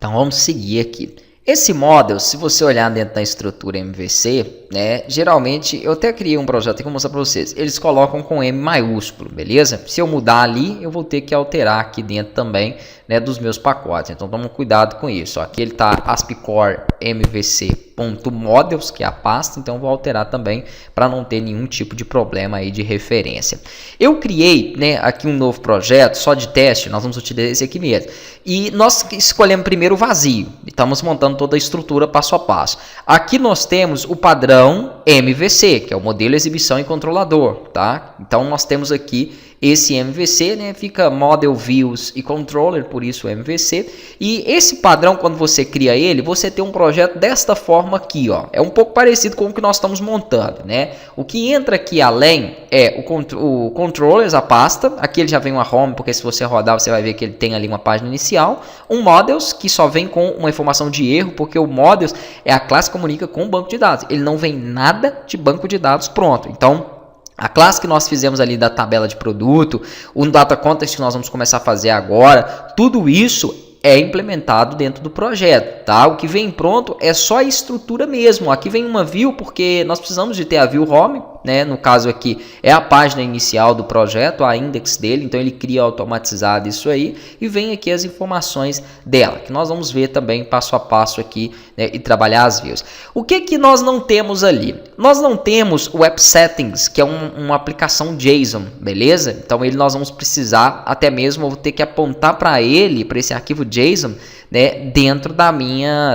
Então vamos seguir aqui. Esse model, se você olhar dentro da estrutura MVC, né, geralmente eu até criei um projeto que eu vou mostrar para vocês. Eles colocam com M maiúsculo, beleza? Se eu mudar ali, eu vou ter que alterar aqui dentro também, né, dos meus pacotes. Então toma cuidado com isso. Ó. Aqui ele está ASP.core MVC.models, que é a pasta, então eu vou alterar também para não ter nenhum tipo de problema aí de referência. Eu criei, né, aqui um novo projeto só de teste, nós vamos utilizar esse aqui mesmo. E nós escolhemos primeiro o vazio, estamos montando toda a estrutura passo a passo. Aqui nós temos o padrão MVC, que é o modelo, exibição e controlador, tá? Então nós temos aqui esse MVC, né, fica Model, Views e Controller, por isso MVC. E esse padrão, quando você cria ele, você tem um projeto desta forma aqui, ó. É um pouco parecido com o que nós estamos montando, né? O que entra aqui além é o Controllers, a pasta. Aqui ele já vem uma home, porque se você rodar, você vai ver que ele tem ali uma página inicial. Um Models, que só vem com uma informação de erro, porque o Models é a classe que comunica com o banco de dados. Ele não vem nada de banco de dados pronto. Então, a classe que nós fizemos ali da tabela de produto, o Data Context que nós vamos começar a fazer agora, tudo isso é implementado dentro do projeto, tá? O que vem pronto é só a estrutura mesmo. Aqui vem uma view, porque nós precisamos de ter a view home, né? No caso aqui é a página inicial do projeto, a index dele, então ele cria automatizado isso aí e vem aqui as informações dela, que nós vamos ver também passo a passo aqui, né? E trabalhar as views. O que que nós não temos ali? Nós não temos o App Settings, que é uma aplicação JSON, beleza? Então nós vamos precisar, até mesmo eu vou ter que apontar para ele, para esse arquivo JSON, né, dentro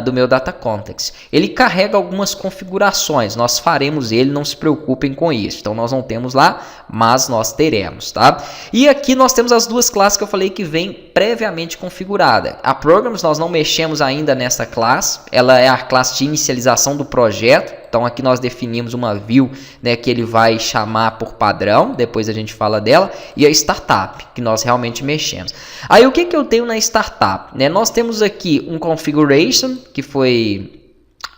do meu Data Context. Ele carrega algumas configurações, nós faremos ele, não se preocupem com isso. Então nós não temos lá, mas nós teremos, tá? E aqui nós temos as duas classes que eu falei que vem previamente configurada. A Programs nós não mexemos ainda nessa classe, ela é a classe de inicialização do projeto. Então aqui nós definimos uma view, né, que ele vai chamar por padrão, depois a gente fala dela, e a Startup, que nós realmente mexemos. Aí o que que eu tenho na Startup? Né? Nós temos aqui um Configuration, que foi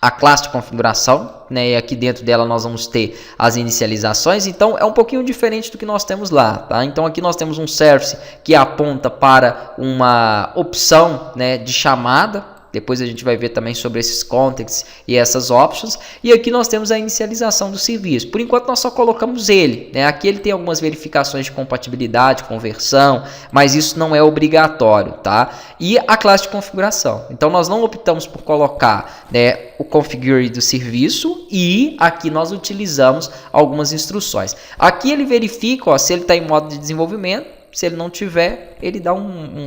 a classe de configuração, né? E aqui dentro dela nós vamos ter as inicializações, então é um pouquinho diferente do que nós temos lá, tá? Então aqui nós temos um service que aponta para uma opção, né, de chamada. Depois a gente vai ver também sobre esses contexts e essas options. E aqui nós temos a inicialização do serviço. Por enquanto nós só colocamos ele, né? Aqui ele tem algumas verificações de compatibilidade, conversão, mas isso não é obrigatório, tá? E a classe de configuração. Então nós não optamos por colocar, né, o configure do serviço e aqui nós utilizamos algumas instruções. Aqui ele verifica, ó, se ele está em modo de desenvolvimento. Se ele não tiver, ele dá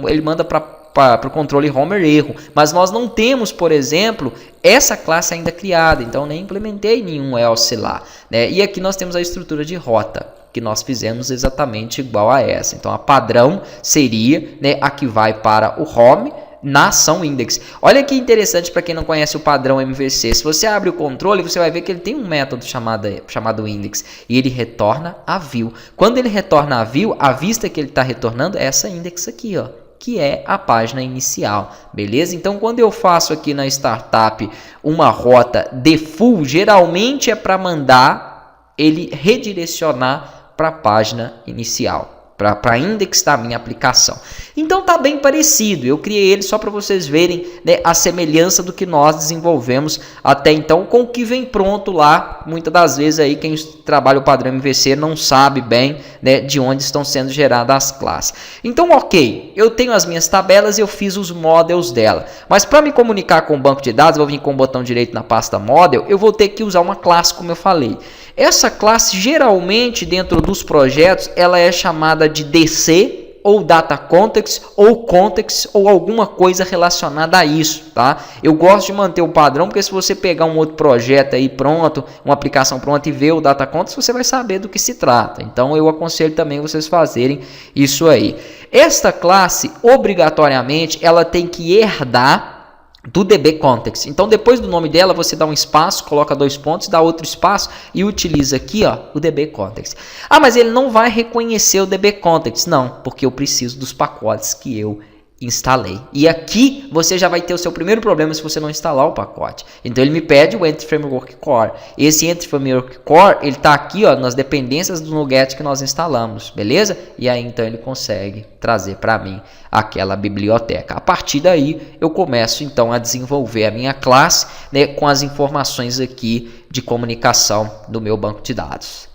ele manda para o controle Homer erro, mas nós não temos, por exemplo, essa classe ainda criada, então nem implementei nenhum else lá, né? E aqui nós temos a estrutura de rota, que nós fizemos exatamente igual a essa. Então a padrão seria, né, a que vai para o home na ação index. Olha que interessante para quem não conhece o padrão MVC. Se você abre o controle, você vai ver que ele tem um método chamado index e ele retorna a view. Quando ele retorna a view, a vista que ele está retornando é essa index aqui, ó, que é a página inicial, beleza? Então, quando eu faço aqui na Startup uma rota default, geralmente é para mandar ele redirecionar para a página inicial, para index da minha aplicação. Então tá bem parecido, eu criei ele só para vocês verem, né, a semelhança do que nós desenvolvemos até então com o que vem pronto lá. Muitas das vezes aí quem trabalha o padrão MVC não sabe bem, né, de onde estão sendo geradas as classes. Então ok, eu tenho as minhas tabelas e eu fiz os models dela, mas para me comunicar com o banco de dados, eu vou vir com o botão direito na pasta model, eu vou ter que usar uma classe, como eu falei. Essa classe geralmente dentro dos projetos ela é chamada de DC ou Data Context ou alguma coisa relacionada a isso, tá? Eu gosto de manter o padrão, porque se você pegar um outro projeto aí pronto, uma aplicação pronta e ver o Data Context, você vai saber do que se trata. Então eu aconselho também vocês fazerem isso aí. Esta classe, obrigatoriamente, ela tem que herdar do DB Context. Então depois do nome dela você dá um espaço, coloca 2 pontos, dá outro espaço e utiliza aqui, ó, o DB Context. Ah, mas ele não vai reconhecer o DB Context. Não, porque eu preciso dos pacotes que eu instalei. E aqui você já vai ter o seu primeiro problema se você não instalar o pacote. Então ele me pede o Entity Framework Core. Esse Entity Framework Core, ele está aqui, ó, nas dependências do NuGet que nós instalamos, beleza? E aí então ele consegue trazer para mim aquela biblioteca. A partir daí eu começo então a desenvolver a minha classe, né, com as informações aqui de comunicação do meu banco de dados.